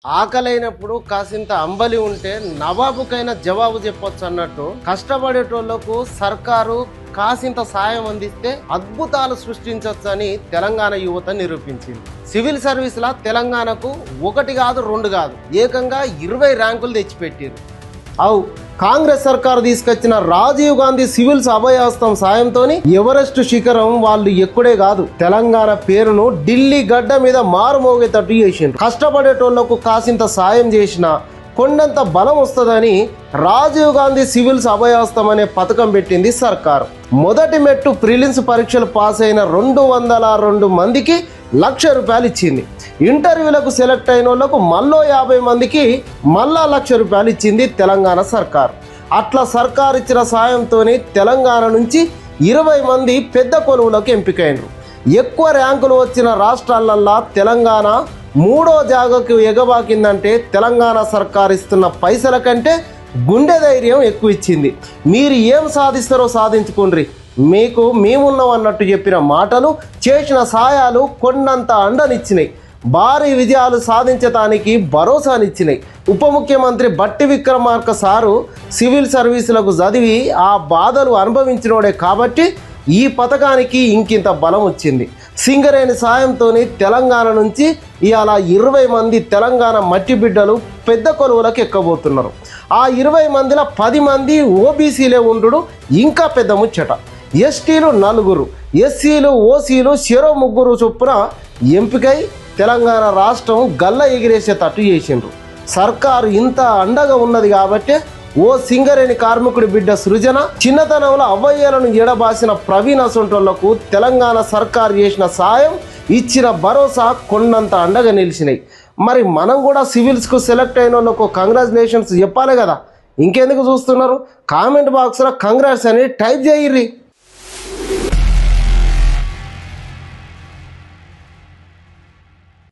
ఆకలైనప్పుడు కాసింత అంబలి ఉంటే నవాబుకైనా జవాబు చెప్పొచ్చు అన్నట్టు కష్టపడేటోళ్లకు సర్కారు కాసింత సాయం అందిస్తే అద్భుతాలు సృష్టించొచ్చని తెలంగాణ యువత నిరూపించింది. సివిల్ సర్వీసుల తెలంగాణకు 1 కాదు 2 కాదు ఏకంగా 20 ర్యాంకులు తెచ్చిపెట్టారు. కాంగ్రెస్ సర్కారు తీసుకొచ్చిన రాజీవ్ గాంధీ సివిల్స్ అభయహస్తం సాయంతో ఎవరెస్ట్ శిఖరం వాళ్ళు ఎక్కుడే కాదు తెలంగాణ పేరును ఢిల్లీ గడ్డ మీద మారుమోగేటట్టు చేసిండ్రు. కష్టపడేటోళ్లకు కాసింత సాయం చేసిన కొండంత బలం వస్తుందని రాజీవ్ గాంధీ సివిల్స్ అభయహస్తం అనే పథకం పెట్టింది సర్కారు. మొదటి మెట్టు ప్రిలిమ్స్ పరీక్షలు పాస్ అయిన 202 మందికి ₹1,00,000 ఇచ్చింది. ఇంటర్వ్యూలకు సెలెక్ట్ అయిన వాళ్ళకు మళ్ళీ 50 మందికి మళ్ళా ₹1,00,000 ఇచ్చింది తెలంగాణ సర్కార్. అట్లా సర్కార్ ఇచ్చిన సాయంతో తెలంగాణ నుంచి 20 మంది పెద్ద కొలువులకు ఎంపికైనరు. ఎక్కువ ర్యాంకులు వచ్చిన రాష్ట్రాలల్లో తెలంగాణ 3వ జాగాకు ఎగబాకిందంటే తెలంగాణ సర్కార్ ఇస్తున్న పైసల కంటే గుండె ధైర్యం ఎక్కువ ఇచ్చింది. మీరు ఏం సాధిస్తారో సాధించుకోండి, మీకు మేమున్నాం అన్నట్టు చెప్పిన మాటలు చేసిన సాయాలు కొండంత అండనిచ్చినాయి. భారీ విజయాలు సాధించడానికి భరోసానిచ్చినాయి. ఉప ముఖ్యమంత్రి బట్టి విక్రమార్క సారు సివిల్ సర్వీసులకు చదివి ఆ బాధలు అనుభవించినోడే కాబట్టి ఈ పథకానికి ఇంకింత బలం వచ్చింది. సింగరేణి సాయంతో తెలంగాణ నుంచి ఇవాళ 20 మంది తెలంగాణ మట్టి బిడ్డలు పెద్ద కొలువులకు ఎక్కబోతున్నారు. ఆ 20 మందిలో 10 మంది ఓబీసీలే ఉండు ఇంకా పెద్ద ముచ్చట. ఎస్టీలు 4, ఎస్సీలు ఓసీలు చెరో 3 చొప్పున ఎంపికై తెలంగాణ రాష్ట్రం గల్ల ఎగిరేసేటట్టు చేసిండ్రు. సర్కారు ఇంత అండగా ఉన్నది కాబట్టి ఓ సింగరేణి కార్మికుడి బిడ్డ సృజన చిన్నతనంలో అవ్వయ్యలను ఎడబాసిన ప్రవీణ్ అసొంటోళ్లకు తెలంగాణ సర్కారు చేసిన సాయం ఇచ్చిన భరోసా కొండంత అండగా నిలిచినాయి. మరి మనం కూడా సివిల్స్కు సెలెక్ట్ అయిన వాళ్ళకు కంగ్రాచులేషన్స్ చెప్పాలి కదా. ఇంకెందుకు చూస్తున్నారు? కామెంట్ బాక్స్లో కంగ్రాట్స్ అని టైప్ చేయిర్రి.